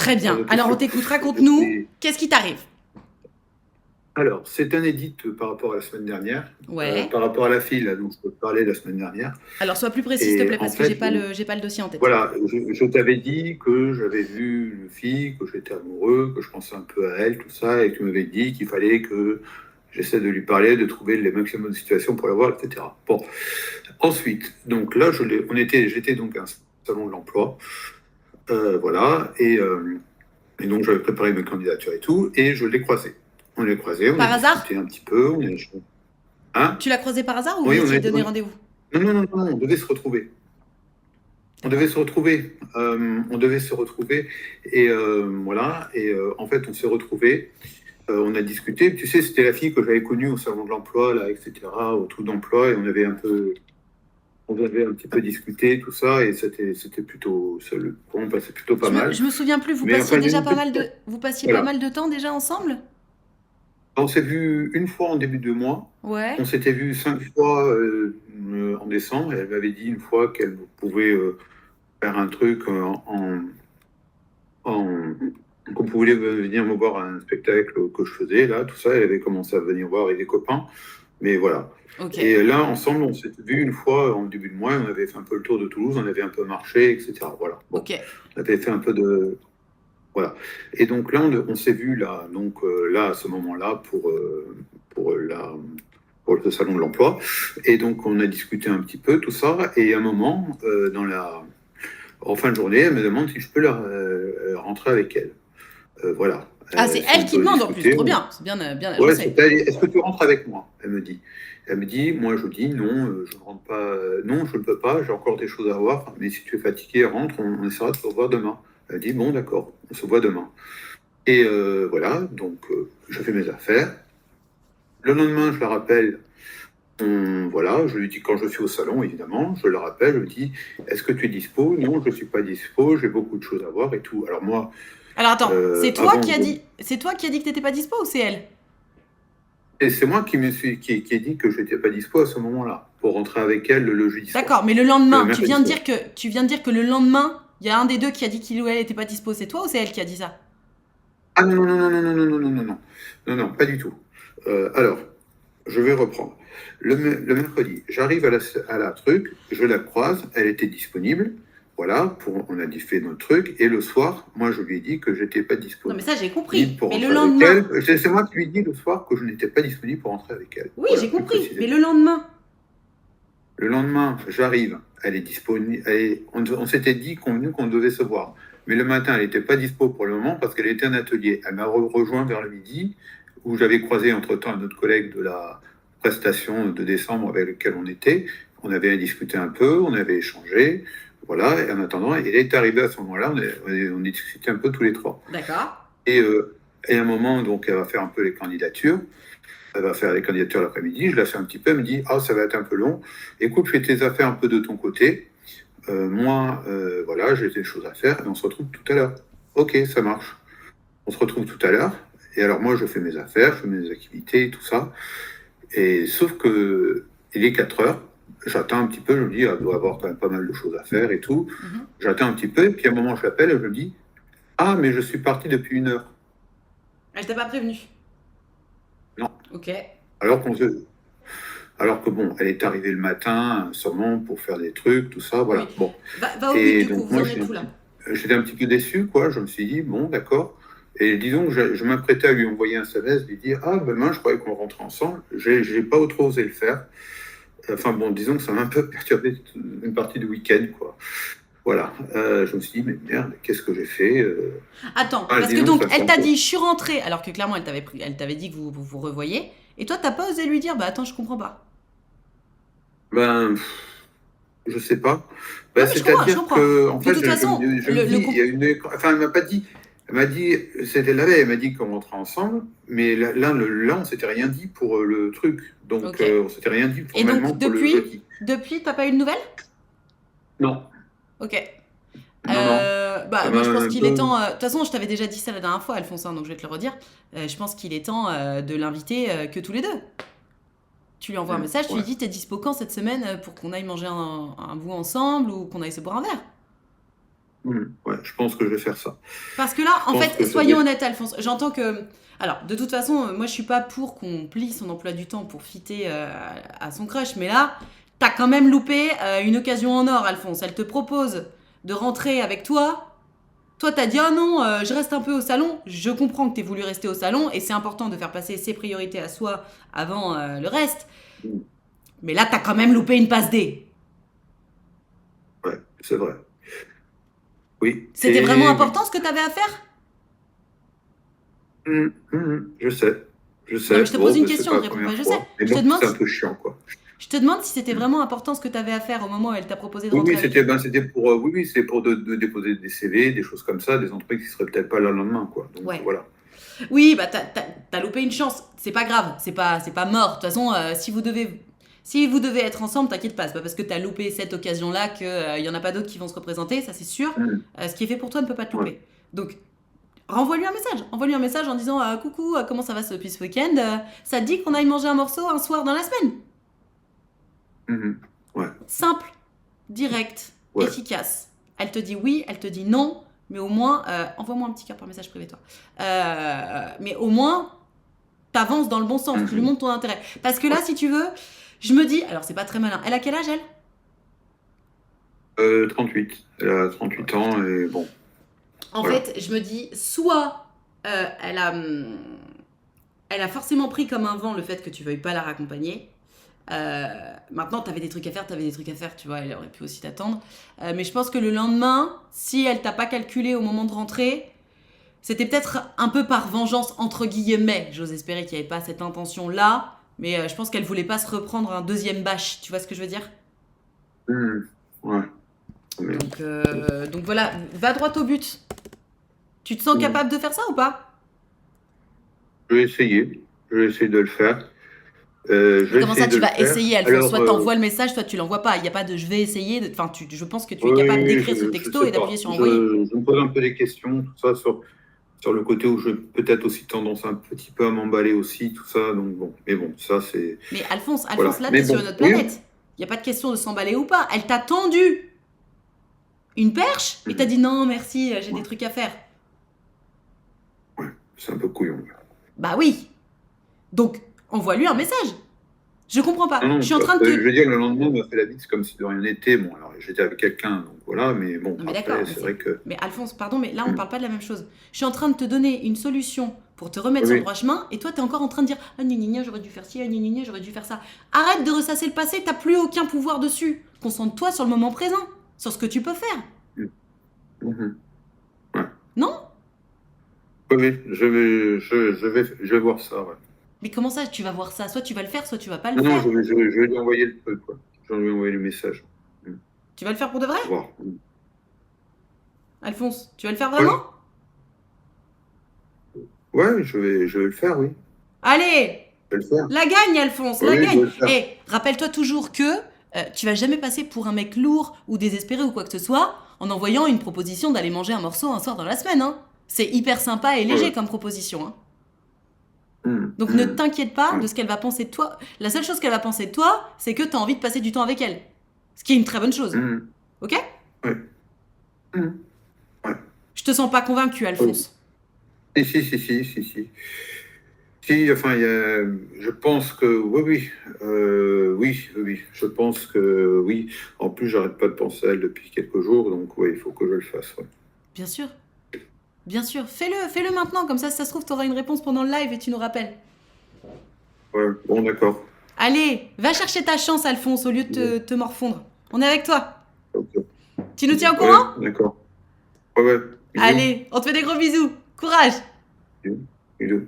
Très bien. Tout Alors, on ce t'écoute. je Raconte-nous, sais. qu'est-ce qui t'arrive? Alors, c'est un edit par rapport à la semaine dernière, Ouais. par rapport à la fille là, dont je te parlais la semaine dernière. Alors, sois plus précis, s'il te Et plaît, en parce que fait, j'ai pas le dossier en tête. voilà, je t'avais dit que j'avais vu une fille, que j'étais amoureux, que je pensais un peu à elle, tout ça, et que tu m'avais dit qu'il fallait que j'essaie de lui parler, de trouver les maximum de situations pour la voir, etc. Bon, ensuite, donc là, j'étais donc à un salon de l'emploi, voilà, et donc j'avais préparé mes candidatures et tout, et je l'ai croisé. On l'ai croisé, on a Par hasard? discuté un petit peu, hein? Tu l'as croisé par hasard ou vous Oui, étiez donné rendez-vous? non, non, non, non, on devait se retrouver. On devait D'accord. se retrouver. On devait se retrouver. Et voilà. Et en fait, on s'est retrouvés. On a discuté. Tu sais, c'était la fille que j'avais connue au salon de l'emploi, là, etc., au trou d'emploi. Et on avait un petit peu discuté, tout ça. Et c'était plutôt, bon, bah, c'est plutôt pas mal. Je me souviens plus, Mais enfin, j'ai une petite. vous passiez pas Voilà. mal de temps déjà ensemble? On s'est vu une fois en début de mois. Ouais. On s'était vu 5 fois en décembre. Et elle m'avait dit une fois qu'elle pouvait faire un truc en- qu'on pouvait venir me voir à un spectacle que je faisais, là, tout ça. Elle avait commencé à venir voir avec des copains, mais voilà. Ok. Et là, ensemble, on s'était vu une fois en début de mois, on avait fait un peu le tour de Toulouse, on avait un peu marché, etc. Voilà. Bon, Ok. on avait fait un peu de. Voilà. Et donc là, on s'est vu là, donc là, à ce moment-là, pour, pour le salon de l'emploi. Et donc, on a discuté un petit peu, tout ça. Et à un moment, en fin de journée, elle me demande si je peux rentrer avec elle. Voilà. Ah, c'est C'est elle un qui peu demande en plus. discuté. Trop bien. C'est bien, bien Ouais, agencé. est-ce que tu rentres avec moi? Elle me dit. Elle me dit, moi je dis non, je ne rentre pas. Non, je ne peux pas, j'ai encore des choses à voir, mais si tu es fatigué, rentre, on essaiera de se revoir demain. Elle dit, bon, d'accord, on se voit demain. Et voilà, donc je fais mes affaires. Le lendemain, je la rappelle. Voilà, je lui dis quand je suis au salon, évidemment, je le rappelle, je lui dis, est-ce que tu es dispo? Non, je ne suis pas dispo, j'ai beaucoup de choses à voir et tout. Alors moi, Alors attends, avant, c'est toi qui a dit que t'étais pas dispo ou c'est elle? et c'est moi qui ai dit que je n'étais pas dispo à ce moment-là, pour rentrer avec elle le jeudi soir, D'accord, mais le tu mercredi viens de soir. dire tu viens de dire que le lendemain, il y a un des deux qui a dit qu'il ou elle était pas dispo. C'est toi ou c'est elle qui a dit ça? Ah non, non, non, non, non, non, non, non, non, non, non, non, pas du tout. Alors, je vais reprendre. Le mercredi, j'arrive à la truc, je la croise, elle était disponible, voilà, on a dit fait notre truc, et le soir, moi je lui ai dit que j'étais pas Non, mais ça j'ai disponible compris. pour Mais le rentrer avec lendemain. elle. C'est moi qui lui ai dit le soir que je n'étais pas disponible pour rentrer avec elle. Oui, Voilà, j'ai plus compris. Mais le précisément. lendemain. Le lendemain, j'arrive, elle est disponible, on s'était dit qu'on devait se voir. Mais le matin, elle n'était pas dispo pour le moment parce qu'elle était en atelier. Elle m'a rejoint vers le midi, où j'avais croisé entre-temps un autre collègue de la prestation de décembre avec lequel on était. On avait discuté un peu, on avait échangé. Voilà, et en attendant, elle est arrivée à ce moment-là, on a discuté un peu tous les trois. D'accord. Et, et à un moment, donc, elle va faire un peu les candidatures. Elle va faire les candidatures l'après-midi. Je la fais un petit peu. Elle me dit, ah, ça va être un peu long. Écoute, fais tes affaires un peu de ton côté. Moi, voilà, j'ai des choses à faire et on se retrouve tout à l'heure. Ok, ça marche. On se retrouve tout à l'heure. Et alors, moi, je fais mes affaires, je fais mes activités, tout ça. Et sauf que il est 4 heures. J'attends un petit peu. Je me dis, ah, elle doit avoir quand même pas mal de choses à faire et tout. Mhm. J'attends un petit peu. Et puis, à un moment, je l'appelle et je me dis, ah, mais je suis parti depuis 1 heure. Elle t'a pas prévenu. Non. Ok. Alors qu'on se, Alors que bon, elle est arrivée le matin, sûrement pour faire des trucs, tout ça, Oui. voilà. Bon. Va au but Et du coup, donc vous moi, en êtes où là? j'étais un petit peu déçu, quoi. Je me suis dit, bon, d'accord. Et disons que je m'apprêtais à lui envoyer un SMS, lui dire, ah, demain, je croyais qu'on rentrait ensemble. J'ai pas trop osé le faire. Enfin bon, disons que ça m'a un peu perturbé une partie du week-end, quoi. Voilà. Je me suis dit, mais merde, qu'est-ce que j'ai fait Attends, ah, parce que disons que donc ça me fait elle un t'a peu. dit je suis rentrée alors que clairement elle t'avait dit que vous revoyez et toi t'as pas osé lui dire bah attends je comprends pas. Ben, je sais pas. Non Ben, mais je c'est-à-dire comprends. que, en De fait, toute façon je me dis, il y a une. Enfin, elle m'a pas dit. Elle m'a dit, c'était la veille, elle m'a dit qu'on rentrait ensemble, mais là, on s'était rien dit pour le truc. Donc, ok. on s'était rien dit Et donc formellement pour le jeudi. depuis t'as pas eu de nouvelles? Non, Ok. non, non. Ça Bah m'a moi je pense un qu'il est peu. temps. De toute façon je t'avais déjà dit ça la dernière fois Alphonse hein, donc je vais te le redire. Je pense qu'il est temps de l'inviter que tous les deux. Tu lui envoies un message, tu lui Ouais. dis t'es dispo quand cette semaine pour qu'on aille manger un bout ensemble ou qu'on aille se boire un verre. Ouais, je pense que je vais faire ça. Parce que là, Je en pense fait, que ça soyons va être... honnêtes, Alphonse, j'entends que... Alors, de toute façon, moi, je suis pas pour qu'on plie son emploi du temps pour fitter à son crush, mais là, t'as quand même loupé une occasion en or, Alphonse. Elle te propose de rentrer avec toi. Toi, t'as dit, oh non, je reste un peu au salon. Je comprends que t'aies voulu rester au salon, et c'est important de faire passer ses priorités à soi avant le reste. Mm. Mais là, t'as quand même loupé une passe D. Ouais, c'est vrai. Oui, C'était vraiment et oui. important ce que t'avais à faire? Je sais. Je Non, mais sais. je te pose Bon, une ben, c'est question, pas ne la réponds pas, première je sais. fois. Mais Je te bon, demande c'est un peu chiant, quoi. Je te demande si c'était Mm. vraiment important ce que tu avais à faire au moment où elle t'a proposé de Oui, rentrer oui, avec elle. c'était pour, oui, oui, c'est pour de déposer des CV, des choses comme ça, des entreprises qui seraient peut-être pas là le lendemain, quoi. Donc Ouais. voilà. Oui, bah t'as loupé une chance. C'est pas grave, c'est pas mort. De toute façon, si vous devez être ensemble, t'inquiète pas. C'est pas parce que t'as loupé cette occasion-là qu'il y en a pas d'autres qui vont se représenter, ça c'est sûr. Mm. Ce qui est fait pour toi ne peut pas te Ouais. louper. Donc, renvoie-lui un message. Envoie-lui un message en disant coucou, comment ça va depuis ce week-end. Ça te dit qu'on aille manger un morceau un soir dans la semaine? Mhm. Ouais. Simple, direct, Ouais. efficace. Elle te dit oui, elle te dit non, mais au moins, envoie-moi un petit cœur par message privé, toi. Mais au moins, t'avances dans le bon sens, tu lui Mhm. montres ton intérêt. Parce que là, Ouais. si tu veux, je me dis, alors c'est pas très malin, elle a quel âge elle? 38. Elle a 38 ans et bon, En voilà. fait, je me dis, soit elle a forcément pris comme un vent le fait que tu veuilles pas la raccompagner. Maintenant, t'avais des trucs à faire, tu vois, elle aurait pu aussi t'attendre. Mais je pense que le lendemain, si elle t'a pas calculé au moment de rentrer, c'était peut-être un peu par vengeance, entre guillemets. J'ose espérer qu'il n'y avait pas cette intention-là, mais je pense qu'elle voulait pas se reprendre un deuxième bâche, tu vois ce que je veux dire? Mhm. Ouais. Mais, Donc voilà, va droit au but. Tu te sens mhm. capable de faire ça ou pas? Je vais essayer. Je vais essayer de le faire. Je Mais vais comment ça, essayer de tu le vas faire. essayer, Alphonse? Alors, Soit t'envoies le message, soit tu l'envoies pas. Il n'y a pas de je vais essayer. Enfin, je pense que tu es capable oui, d'écrire ce je texto sais et d'appuyer pas. sur envoyer. Je me pose un peu des questions, tout ça, sur le côté où j'ai peut-être aussi tendance un petit peu à m'emballer aussi, tout ça. Donc bon, mais bon, ça c'est... Mais Alphonse, Voilà. là, Mais t'es sur bon, une autre oui. planète. Il n'y a pas de question de s'emballer ou pas. Elle t'a tendu une perche et t'as Mhm. dit non, merci, j'ai des Ouais, trucs à faire. ouais, c'est un peu couillon. Bah oui. Donc, envoie-lui un message. Je comprends pas. Non, Je non, suis en train de je te. veux dire, le lendemain, on m'a fait la bise comme si de rien n'était. Bon, alors j'étais avec quelqu'un, donc voilà, mais bon, Non mais d'accord, après, c'est vrai que... Mais Alphonse, pardon, mais là on Mhm. parle pas de la même chose. Je suis en train de te donner une solution pour te remettre sur le Oui, droit chemin et toi t'es encore en train de dire ah gna gna gna, j'aurais dû faire ci, ah gna gna gna, j'aurais dû faire ça. Arrête de ressasser le passé, t'as plus aucun pouvoir dessus. Concentre-toi sur le moment présent, sur ce que tu peux faire. oui. Mhm. Ouais. Non? Oui, oui, je vais voir ça, ouais. Mais comment ça tu vas voir ça? Soit tu vas le faire, soit tu vas pas le Non, non, faire. je vais lui envoyer le truc, quoi. Je vais lui envoyer le message. Tu vas le faire pour de vrai? Pour voir. Alphonse, tu vas le faire vraiment? Ouais, ouais, je vais le faire, oui. Allez! Je vais le faire. La gagne, Alphonse, Oui, la oui, je gagne. vais le faire. Et rappelle-toi toujours que tu vas jamais passer pour un mec lourd ou désespéré ou quoi que ce soit en envoyant une proposition d'aller manger un morceau un soir dans la semaine. Hein. C'est hyper sympa et léger Ouais. comme proposition. Hein. Mhm, Donc ne mhm. t'inquiète pas Ouais. de ce qu'elle va penser de toi. La seule chose qu'elle va penser de toi, c'est que tu as envie de passer du temps avec elle. Ce qui est une très bonne chose. Mhm. Ok? Ouais. Mhm. Ouais. Je te sens pas convaincu, Oui. Alphonse. Si. Si, enfin, je pense que oui, oui, oui, je pense que oui. En plus, j'arrête pas de penser à elle depuis quelques jours, donc oui, il faut que je le fasse. Ouais. Bien sûr. Bien sûr. Fais-le maintenant. Comme ça, si ça se trouve, tu auras une réponse pendant le live et tu nous rappelles. Ouais, bon, d'accord. Allez, va chercher ta chance, Alphonse, au lieu de te morfondre. On est avec toi. Ok. Tu nous tiens au Ouais, courant? d'accord. Ouais, ouais. Bisous. Allez, on te fait des gros bisous. Courage! Bisous. Bisous.